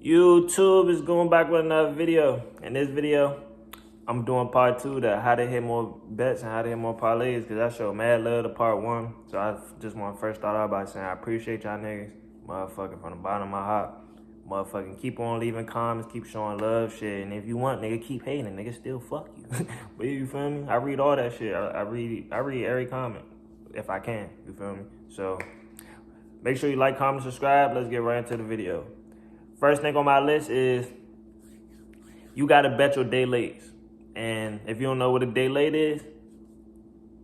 YouTube is going back with another video. In this video, I'm doing part 2 to how to hit more bets and how to hit more parlays, because I showed mad love to part 1. So I just want to first start out by saying I appreciate y'all niggas, motherfucking, from the bottom of my heart. Motherfucking keep on leaving comments, keep showing love, shit. And if you want, nigga, keep hating, nigga, still fuck you. But you feel me? I read all that shit. I read every comment if I can. You feel me? So make sure you like, comment, subscribe. Let's get right into the video. First thing on my list is you gotta bet your day lates. And if you don't know what a day late is,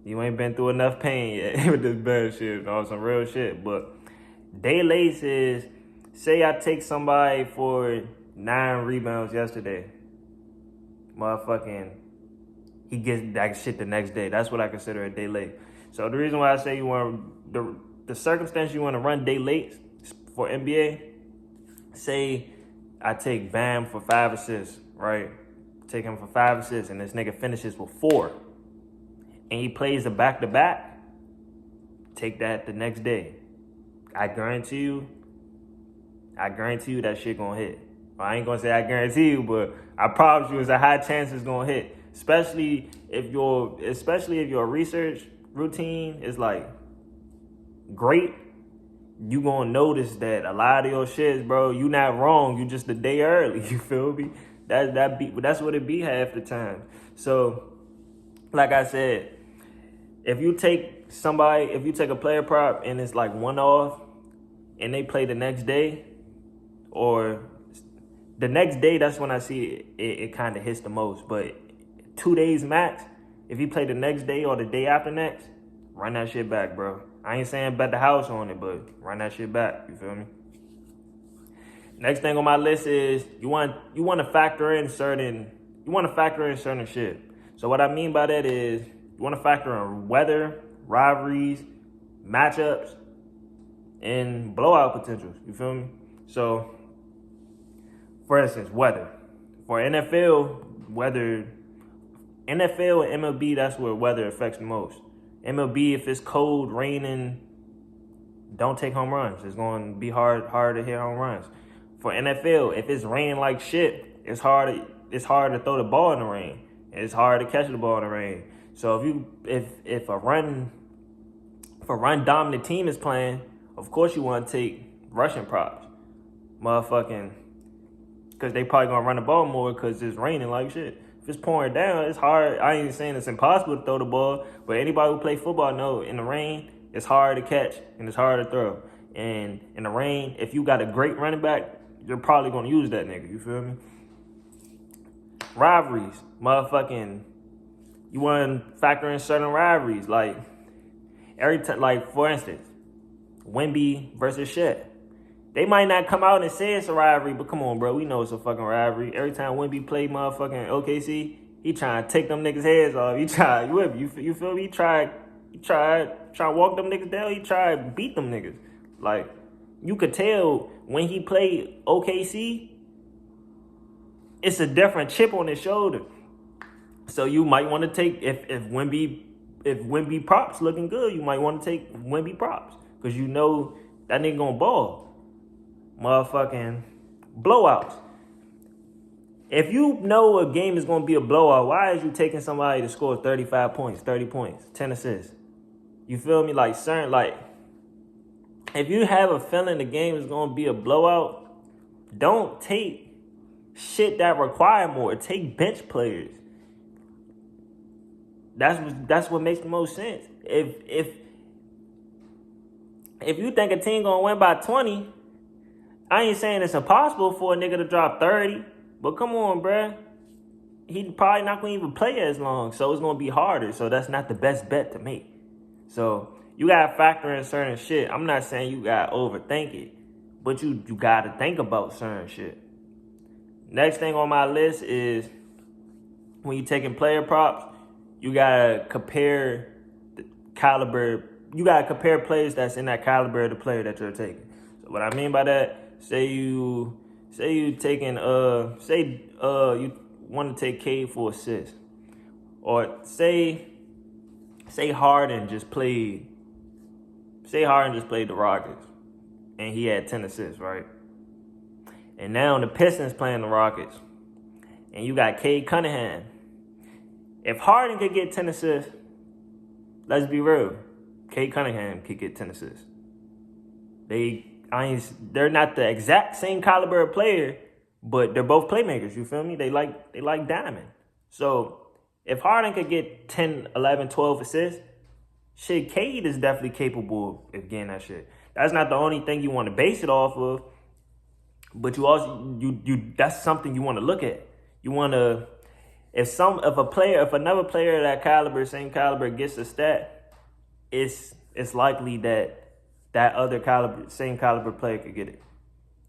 you ain't been through enough pain yet with this bad shit or some real shit. But day lates is, say I take somebody for 9 rebounds yesterday. Motherfucking, he gets that shit the next day. That's what I consider a day late. So the reason why I say you want the circumstance you want to run day late for NBA, say I take Bam for 5 assists, right? Take him for 5 assists, and this nigga finishes with 4. And he plays a back-to-back, take that the next day. I guarantee you that shit gonna hit. Well, I ain't gonna say I guarantee you, but I promise you it's a high chance it's gonna hit. Especially if your research routine is like great, you gonna notice that a lot of your shits, bro, you not wrong. You just a day early. You feel me? That's what it be half the time. So, like I said, if you take a player prop and it's like one off, and they play the next day, or the next day, that's when I see it kind of hits the most. But 2 days max, if you play the next day or the day after next, run that shit back, bro. I ain't saying bet the house on it, but run that shit back. You feel me? Next thing on my list is you want to factor in certain shit. So what I mean by that is you want to factor in weather, rivalries, matchups, and blowout potentials. You feel me? So, for instance, weather. For NFL and MLB, that's where weather affects the most. MLB, if it's cold, raining, don't take home runs. It's going to be hard to hit home runs. For NFL, if it's raining like shit, it's hard to throw the ball in the rain. It's hard to catch the ball in the rain. So if a run dominant team is playing, of course you want to take rushing props. Motherfucking, because they probably going to run the ball more because it's raining like shit. If it's pouring down, it's hard. I ain't saying it's impossible to throw the ball, but anybody who play football know in the rain, it's hard to catch and it's hard to throw. And in the rain, if you got a great running back, you're probably going to use that nigga. You feel me? Rivalries. Motherfucking, you want to factor in certain rivalries. Like, every time, like, for instance, Wemby versus Shet. They might not come out and say it's a rivalry, but come on, bro. We know it's a fucking rivalry. Every time Wemby play motherfucking OKC, he trying to take them niggas' heads off. You feel me? He try to walk them niggas down. He try to beat them niggas. Like, you could tell when he played OKC, it's a different chip on his shoulder. So you might want to take, if Wemby props looking good, you might want to take Wemby props, because you know that nigga gonna ball. Motherfucking blowouts. If you know a game is going to be a blowout, why is you taking somebody to score 35 points, 30 points, 10 assists? You feel me? Like, if you have a feeling the game is going to be a blowout, don't take shit that require more. Take bench players. That's what makes the most sense. If you think a team going to win by 20, I ain't saying it's impossible for a nigga to drop 30, but come on, bruh. He probably not going to even play as long, so it's going to be harder. So that's not the best bet to make. So you got to factor in certain shit. I'm not saying you got to overthink it, but you got to think about certain shit. Next thing on my list is when you taking player props, you got to compare the caliber. You got to compare players that's in that caliber of the player that you're taking. So what I mean by that, say you taking you want to take Cade for assist, or say Harden just played the Rockets and he had 10 assists, right? And now the Pistons playing the Rockets. And you got Cade Cunningham. If Harden could get 10 assists, let's be real. Cade Cunningham could get 10 assists. They're not the exact same caliber of player, but they're both playmakers, you feel me? They like diamond. So if Harden could get 10, 11, 12 assists, shit, Cade is definitely capable of getting that shit. That's not the only thing you want to base it off of, but you also that's something you want to look at. You want to if another player of that caliber, same caliber, gets a stat, it's likely that other same caliber player could get it.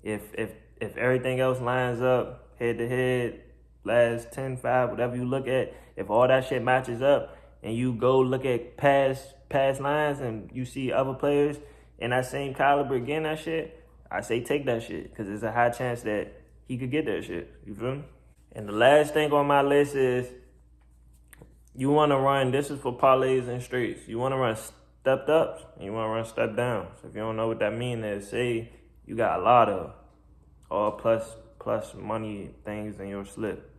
If everything else lines up head to head, last 10, 5, whatever you look at, if all that shit matches up and you go look at past lines and you see other players in that same caliber getting that shit, I say take that shit because there's a high chance that he could get that shit. You feel me? And the last thing on my list is you want to run, this is for parlays and streets, you want to run stepped ups and you want to run step downs. If you don't know what that means, is say you got a lot of all plus money things in your slip.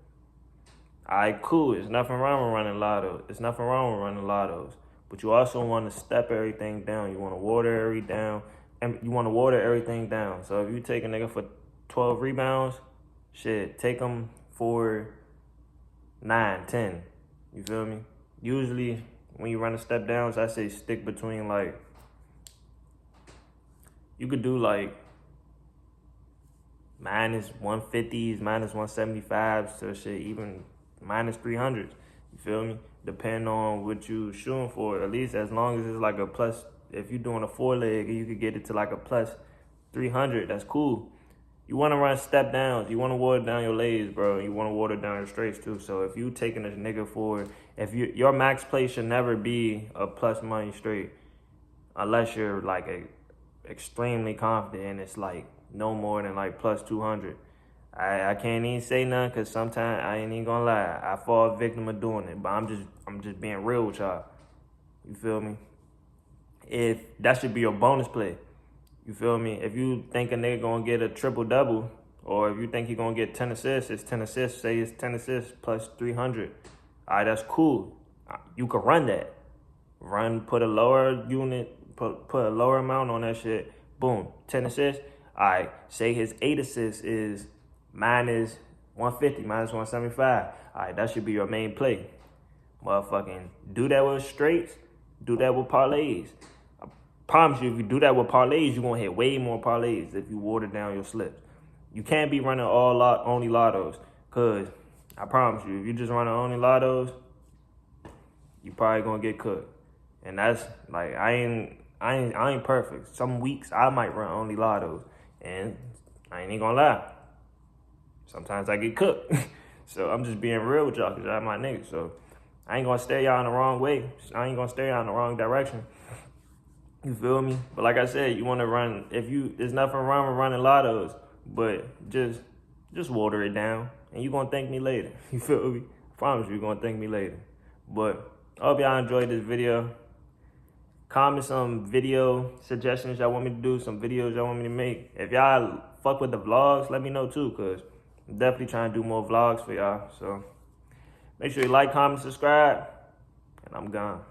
Alright, cool. There's nothing wrong with running lottos. There's nothing wrong with running lottos. But you also want to step everything down. You want to water everything down. So if you take a nigga for 12 rebounds, shit, take him for 9, 10. You feel me? Usually when you run a step downs, I say stick between you could do minus 150s, minus 175s to shit, even minus 300s. You feel me? Depending on what you shooting for, at least as long as it's like a plus. If you're doing a 4-leg, you could get it to like a plus 300. That's cool. You want to run step downs. You want to water down your lays, bro. You want to water down your straights too. So if you taking a nigga for, your max play should never be a plus money straight, unless you're extremely confident and it's no more than plus 200. I can't even say nothing because sometimes I ain't even gonna lie, I fall victim of doing it. But I'm just being real with y'all. You feel me? If that should be your bonus play. You feel me? If you think a nigga gonna get a triple double, or if you think he gonna get 10 assists, it's 10 assists. Say it's 10 assists plus 300. All right, that's cool. You can run that. Put a lower unit, put a lower amount on that shit. Boom, 10 assists. All right, say his 8 assists is minus 150, minus 175. All right, that should be your main play. Motherfucking do that with straights. Do that with parlays. I promise you, if you do that with parlays, you're going to hit way more parlays if you water down your slips. You can't be running only lottos, because I promise you, if you just running only lottos, you probably going to get cooked. And that's, I ain't perfect. Some weeks, I might run only lottos, and I ain't even going to lie. Sometimes I get cooked. So I'm just being real with y'all because y'all my niggas. So I ain't going to steer y'all in the wrong way. I ain't going to steer y'all in the wrong direction. You feel me? But like I said, you want to run, there's nothing wrong with running lottos, but just water it down and you're going to thank me later. You feel me? I promise you're going to thank me later. But I hope y'all enjoyed this video. Comment some video suggestions y'all want me to do, some videos y'all want me to make. If y'all fuck with the vlogs, let me know too, because I'm definitely trying to do more vlogs for y'all. So make sure you like, comment, subscribe, and I'm gone.